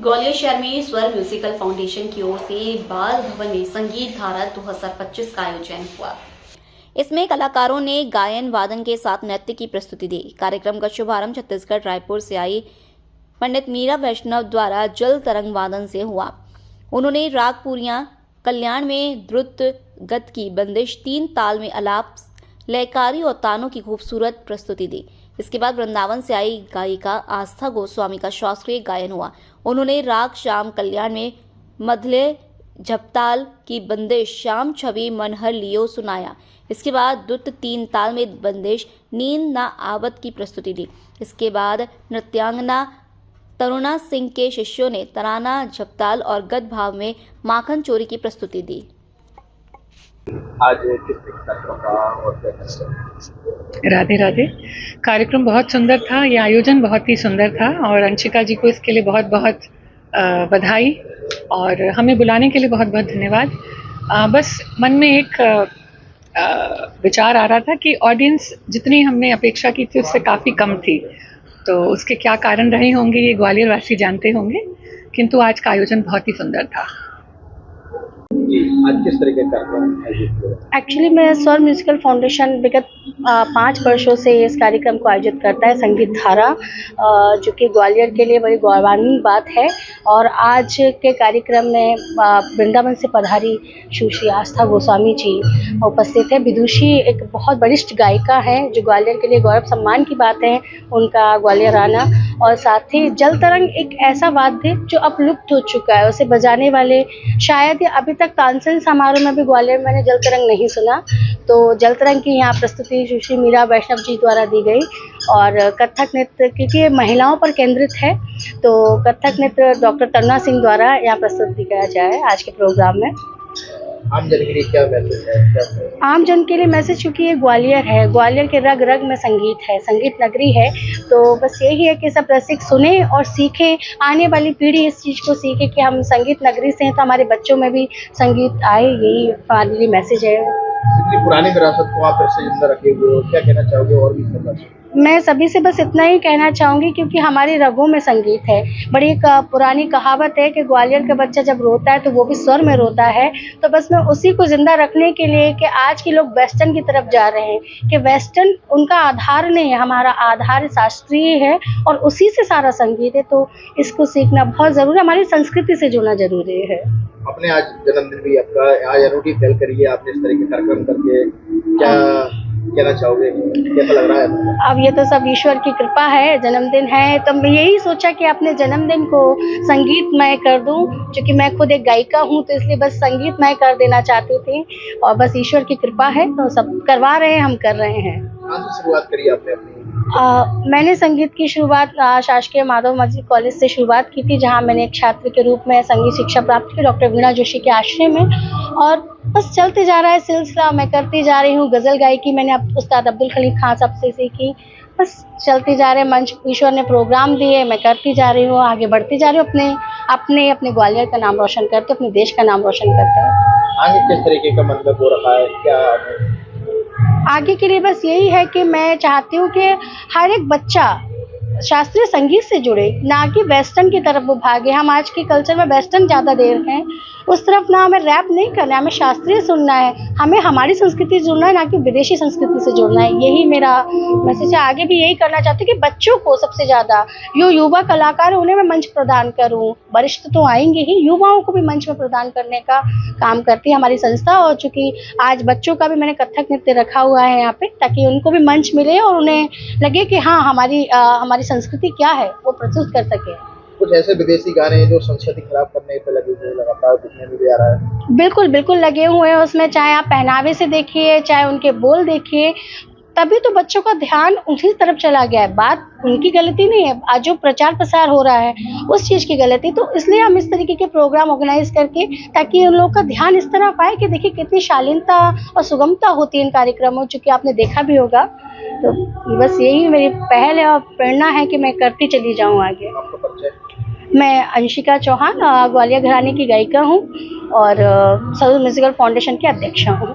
ग्वालियर शहर में स्वर म्यूजिकल फाउंडेशन की ओर से बाल भवन में संगीत धारा 2025 का आयोजन हुआ। इसमें कलाकारों ने गायन वादन के साथ नृत्य की प्रस्तुति दी। कार्यक्रम का शुभारंभ छत्तीसगढ़ रायपुर से आई पंडित मीरा वैष्णव द्वारा जल तरंग वादन से हुआ। उन्होंने राग पुरियां कल्याण में द्रुत गत की बंदिश, तीन ताल में अलाप, लयकारी और तानों की खूबसूरत प्रस्तुति दी। इसके बाद वृंदावन से आई गायिका आस्था गोस्वामी का शास्त्रीय गायन हुआ। उन्होंने राग श्याम कल्याण में मधले झपताल की बंदिश श्याम छवि मनहर लियो सुनाया। इसके बाद द्रुत तीन ताल में बंदिश नींद ना आवत की प्रस्तुति दी। इसके बाद नृत्यांगना तरुणा सिंह के शिष्यों ने तराना, झपताल और गद भाव में माखन चोरी की प्रस्तुति दी। आज किस कार्यक्रम का और क्या? राधे राधे। कार्यक्रम बहुत सुंदर था, ये आयोजन बहुत ही सुंदर था और अंशिका जी को इसके लिए बहुत बहुत बधाई और हमें बुलाने के लिए बहुत बहुत धन्यवाद। बस मन में एक विचार आ रहा था कि ऑडियंस जितनी हमने अपेक्षा की थी उससे काफ़ी कम थी, तो उसके क्या कारण रहे होंगे ये ग्वालियर वासी जानते होंगे, किंतु आज का आयोजन बहुत ही सुंदर था। आज किस तरह के कार्यक्रम आयोजित हुए? एक्चुअली मैं स्वर म्यूजिकल फाउंडेशन विगत 5 वर्षों से इस कार्यक्रम को आयोजित करता है, संगीत धारा, जो कि ग्वालियर के लिए बड़ी गौरवान्वित बात है। और आज के कार्यक्रम में वृंदावन से पधारी सुश्री आस्था गोस्वामी जी उपस्थित है। विदुषी एक बहुत वरिष्ठ गायिका है, जो ग्वालियर के लिए गौरव सम्मान की बात है उनका ग्वालियर आना। और साथ ही जल तरंग एक ऐसा वाद्य जो अब लुप्त हो चुका है, उसे बजाने वाले शायद अभी तक तानसेन समारोह में भी ग्वालियर में मैंने जल तरंग नहीं सुना। तो जल तरंग की यहाँ प्रस्तुति सुश्री मीरा वैष्णव जी द्वारा दी गई। और कथक नृत्य, क्योंकि ये महिलाओं पर केंद्रित है, तो कथक नृत्य डॉक्टर तरुणा सिंह द्वारा यहाँ प्रस्तुति किया जाए आज के प्रोग्राम में। आम जन के लिए क्या मैसेज है? आम जन के लिए मैसेज, क्योंकि ये ग्वालियर है, ग्वालियर के रग रग में संगीत है, संगीत नगरी है, तो बस यही है कि सब रसिक सुने और सीखें। आने वाली पीढ़ी इस चीज़ को सीखे कि हम संगीत नगरी से हैं, तो हमारे बच्चों में भी संगीत आए, यही हमारे लिए मैसेज है। इतनी पुरानी विरासत को आप ऐसे जिंदा रखे हुए हो, क्या कहना चाहोगे? और भी करना चाहिए? मैं सभी से बस इतना ही कहना चाहूँगी, क्योंकि हमारे रगों में संगीत है। बड़ी एक पुरानी कहावत है कि ग्वालियर का बच्चा जब रोता है तो वो भी स्वर में रोता है। तो बस मैं उसी को ज़िंदा रखने के लिए कि आज के लोग वेस्टर्न की तरफ जा रहे हैं, कि वेस्टर्न उनका आधार नहीं है, हमारा आधार शास्त्रीय है और उसी से सारा संगीत है। तो इसको सीखना बहुत ज़रूरी है, हमारी संस्कृति से जुड़ना ज़रूरी है। अपने आज जन्मदिन भी आपका, आज अनूठी पहल करी है आपने इस तरह के कार्यक्रम करके, क्या कहना चाहोगे? कैसा लग रहा है? अब ये तो सब ईश्वर की कृपा है, जन्मदिन है तो मैं यही सोचा कि अपने जन्मदिन को संगीतमय कर दूं, क्योंकि मैं खुद एक गायिका हूं, तो इसलिए बस संगीतमय कर देना चाहती थी। और बस ईश्वर की कृपा है, तो सब करवा रहे हैं, हम कर रहे हैं। कहाँ से शुरुआत करी आपने अपनी? मैंने संगीत की शुरुआत शासकीय माधव मस्जिद कॉलेज से शुरुआत की थी, जहां मैंने एक छात्र के रूप में संगीत शिक्षा प्राप्त की डॉक्टर वीणा जोशी के आश्रय में। और बस चलते जा रहा है सिलसिला, मैं करती जा रही हूँ। गज़ल गायकी मैंने उस्ताद अब्दुल खलील खान साहब से सीखी। बस चलती जा रहे, मंच ईश्वर ने प्रोग्राम दिए, मैं करती जा रही हूँ, आगे बढ़ती जा रही हूँ, अपने ग्वालियर का नाम रोशन करते, अपने देश का नाम रोशन करते हैं। आगे किस तरीके का मतलब हो रखा है? क्या आगे के लिए बस यही है कि मैं चाहती हूँ कि हर एक बच्चा शास्त्रीय संगीत से जुड़े, ना कि वेस्टर्न की तरफ वो भागे। हम आज के कल्चर में वेस्टर्न ज़्यादा दे रहे हैं, उस तरफ ना हमें रैप नहीं करना है, हमें शास्त्रीय सुनना है, हमें हमारी संस्कृति से जुड़ना है, ना कि विदेशी संस्कृति से जुड़ना है। यही मेरा मैसेज है। आगे भी यही करना चाहती हूँ कि बच्चों को सबसे ज़्यादा, जो युवा कलाकार उन्हें मैं मंच प्रदान करूँ। वरिष्ठ तो आएंगे ही, युवाओं को भी मंच में प्रदान करने का काम करती है हमारी संस्था। और चूँकि आज बच्चों का भी मैंने कथक नृत्य रखा हुआ है यहाँ पे, ताकि उनको भी मंच मिले और उन्हें लगे कि हाँ, हमारी संस्कृति क्या है वो प्रस्तुत कर सके। कुछ ऐसे विदेशी गाने हैं जो संस्कृति खराब करने पे लगे हुए लगातार दिखने में भी आ रहा है? बिल्कुल बिल्कुल लगे हुए हैं उसमें, चाहे आप पहनावे से देखिए, चाहे उनके बोल देखिए, तभी तो बच्चों का ध्यान उसी तरफ चला गया है। बात उनकी गलती नहीं है, आज जो प्रचार प्रसार हो रहा है उस चीज़ की गलती। तो इसलिए हम इस तरीके के प्रोग्राम ऑर्गेनाइज करके, ताकि उन लोगों का ध्यान इस तरफ आए कि देखिए कितनी शालीनता और सुगमता होती है इन कार्यक्रमों, चूँकि आपने देखा भी होगा। तो बस यही मेरी पहल है और प्रेरणा है कि मैं करती चली जाऊँ आगे। आपका परिचय? मैं अंशिका चौहान, ग्वालियर घराने की गायिका हूँ और स्वर म्यूजिकल फाउंडेशन की अध्यक्षा हूँ।